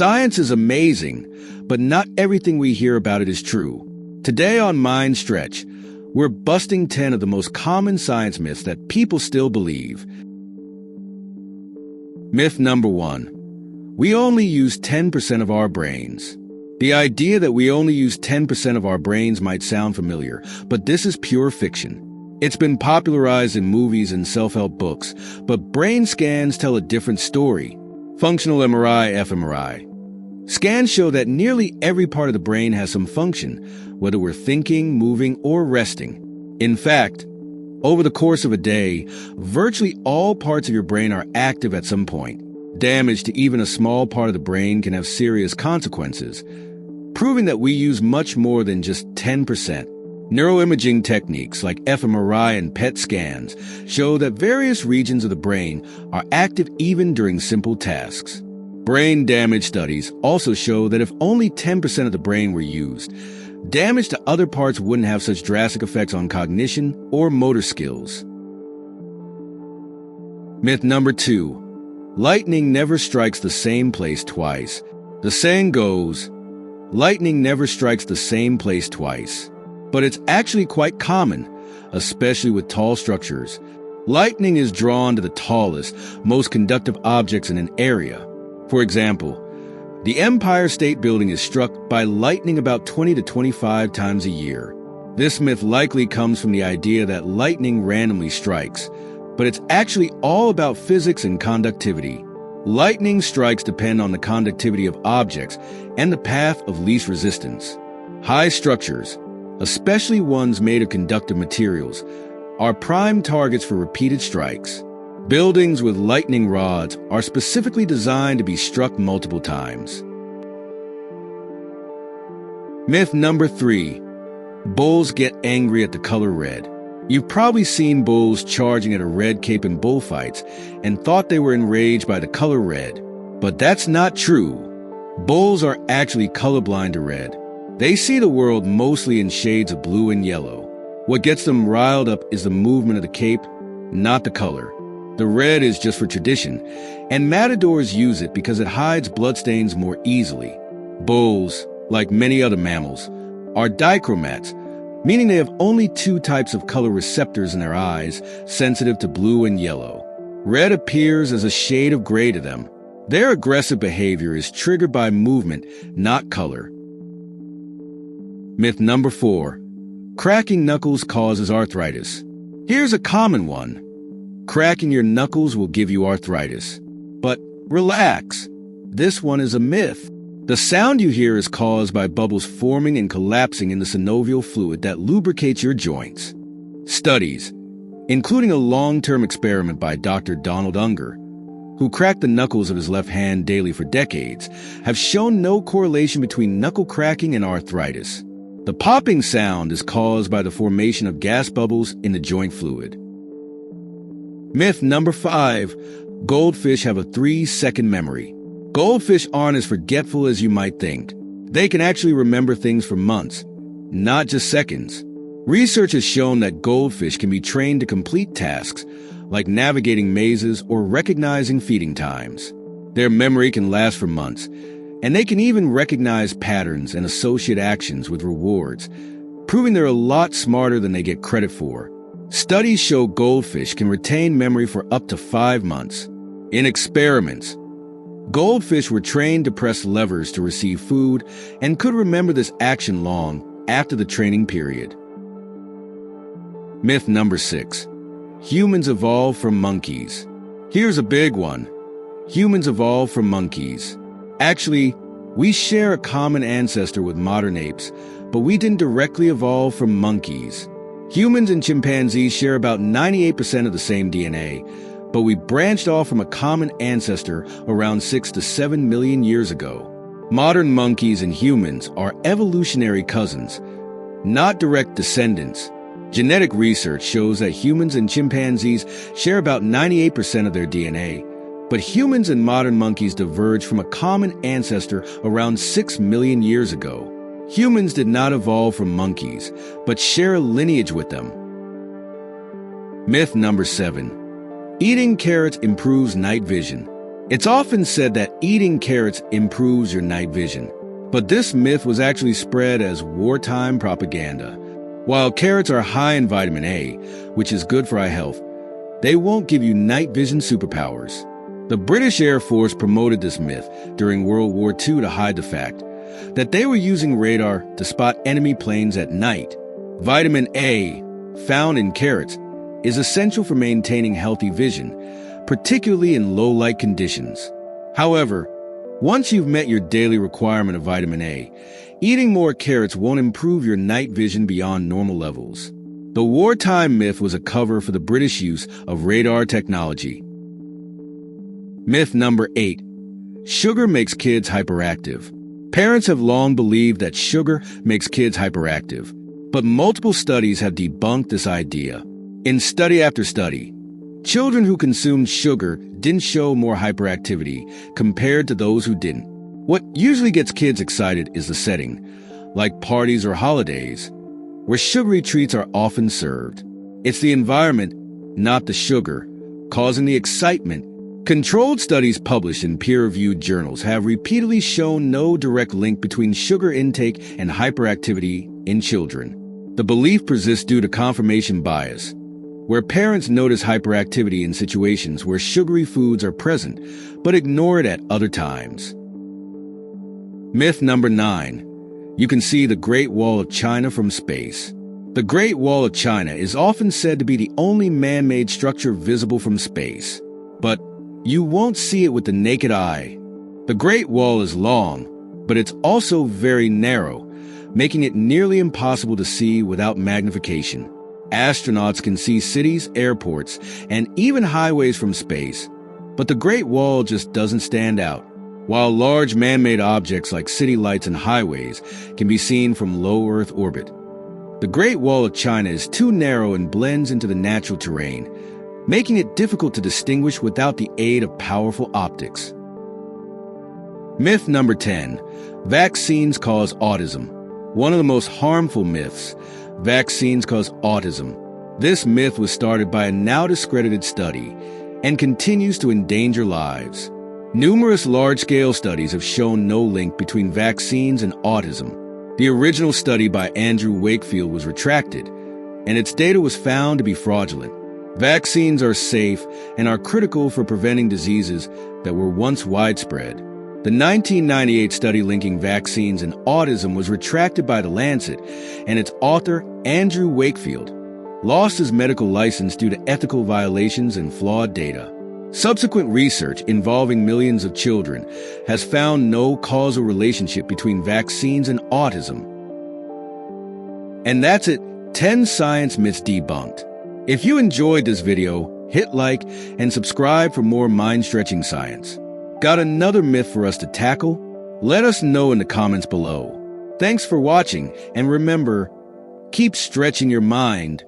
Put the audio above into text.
Science is amazing, but not everything we hear about it is true. Today on Mind Stretch, we're busting 10 of the most common science myths that people still believe. Myth number 1. We only use 10% of our brains. The idea that we only use 10% of our brains might sound familiar, but this is pure fiction. It's been popularized in movies and self-help books, but brain scans tell a different story. Functional MRI, fMRI. Scans show that nearly every part of the brain has some function, whether we're thinking, moving, or resting. In fact, over the course of a day, virtually all parts of your brain are active at some point. Damage to even a small part of the brain can have serious consequences, proving that we use much more than just 10%. Neuroimaging techniques like fMRI and PET scans show that various regions of the brain are active even during simple tasks. Brain damage studies also show that if only 10% of the brain were used, damage to other parts wouldn't have such drastic effects on cognition or motor skills. Myth number 2. Lightning never strikes the same place twice. The saying goes, lightning never strikes the same place twice. But it's actually quite common, especially with tall structures. Lightning is drawn to the tallest, most conductive objects in an area. For example, the Empire State Building is struck by lightning about 20 to 25 times a year. This myth likely comes from the idea that lightning randomly strikes, but it's actually all about physics and conductivity. Lightning strikes depend on the conductivity of objects and the path of least resistance. High structures, especially ones made of conductive materials, are prime targets for repeated strikes. Buildings with lightning rods are specifically designed to be struck multiple times. Myth number 3. Bulls get angry at the color red. You've probably seen bulls charging at a red cape in bullfights and thought they were enraged by the color red. But that's not true. Bulls are actually colorblind to red. They see the world mostly in shades of blue and yellow. What gets them riled up is the movement of the cape, not the color. The red is just for tradition, and matadors use it because it hides bloodstains more easily. Bulls, like many other mammals, are dichromats, meaning they have only 2 types of color receptors in their eyes, sensitive to blue and yellow. Red appears as a shade of gray to them. Their aggressive behavior is triggered by movement, not color. Myth number 4. Cracking knuckles causes arthritis. Here's a common one. Cracking your knuckles will give you arthritis. But relax. This one is a myth. The sound you hear is caused by bubbles forming and collapsing in the synovial fluid that lubricates your joints. Studies, including a long-term experiment by Dr. Donald Unger, who cracked the knuckles of his left hand daily for decades, have shown no correlation between knuckle cracking and arthritis. The popping sound is caused by the formation of gas bubbles in the joint fluid. Myth number 5. Goldfish have a 3-second memory. Goldfish aren't as forgetful as you might think. They can actually remember things for months, not just seconds. Research has shown that goldfish can be trained to complete tasks, like navigating mazes or recognizing feeding times. Their memory can last for months, and they can even recognize patterns and associate actions with rewards, proving they're a lot smarter than they get credit for. Studies show goldfish can retain memory for up to 5 months. In experiments, goldfish were trained to press levers to receive food and could remember this action long after the training period. Myth number 6. Humans evolved from monkeys. Here's a big one. Humans evolved from monkeys. Actually, we share a common ancestor with modern apes, but we didn't directly evolve from monkeys. Humans and chimpanzees share about 98% of the same DNA, but we branched off from a common ancestor around 6 to 7 million years ago. Modern monkeys and humans are evolutionary cousins, not direct descendants. Genetic research shows that humans and chimpanzees share about 98% of their DNA, but humans and modern monkeys diverged from a common ancestor around 6 million years ago. Humans did not evolve from monkeys, but share a lineage with them. Myth number 7. Eating carrots improves night vision. It's often said that eating carrots improves your night vision, but this myth was actually spread as wartime propaganda. While carrots are high in vitamin A, which is good for eye health, they won't give you night vision superpowers. The British Air Force promoted this myth during World War II to hide the fact that they were using radar to spot enemy planes at night. Vitamin A, found in carrots, is essential for maintaining healthy vision, particularly in low-light conditions. However, once you've met your daily requirement of vitamin A, eating more carrots won't improve your night vision beyond normal levels. The wartime myth was a cover for the British use of radar technology. Myth number 8. Sugar makes kids hyperactive. Parents have long believed that sugar makes kids hyperactive, but multiple studies have debunked this idea. In study after study, children who consumed sugar didn't show more hyperactivity compared to those who didn't. What usually gets kids excited is the setting, like parties or holidays, where sugary treats are often served. It's the environment, not the sugar, causing the excitement. Controlled studies published in peer-reviewed journals have repeatedly shown no direct link between sugar intake and hyperactivity in children. The belief persists due to confirmation bias, where parents notice hyperactivity in situations where sugary foods are present, but ignore it at other times. Myth number 9. You can see the Great Wall of China from space. The Great Wall of China is often said to be the only man-made structure visible from space, but you won't see it with the naked eye. The Great Wall is long, but it's also very narrow, making it nearly impossible to see without magnification. Astronauts can see cities, airports, and even highways from space, but the Great Wall just doesn't stand out. While large man-made objects like city lights and highways can be seen from low Earth orbit, the Great Wall of China is too narrow and blends into the natural terrain, making it difficult to distinguish without the aid of powerful optics. Myth number 10. Vaccines cause autism. One of the most harmful myths. Vaccines cause autism. This myth was started by a now discredited study and continues to endanger lives. Numerous large-scale studies have shown no link between vaccines and autism. The original study by Andrew Wakefield was retracted, and its data was found to be fraudulent. Vaccines are safe and are critical for preventing diseases that were once widespread. The 1998 study linking vaccines and autism was retracted by The Lancet, and its author, Andrew Wakefield, lost his medical license due to ethical violations and flawed data. Subsequent research involving millions of children has found no causal relationship between vaccines and autism. And that's it, 10 science myths debunked. If you enjoyed this video, hit like and subscribe for more mind-stretching science. Got another myth for us to tackle? Let us know in the comments below. Thanks for watching, and remember, keep stretching your mind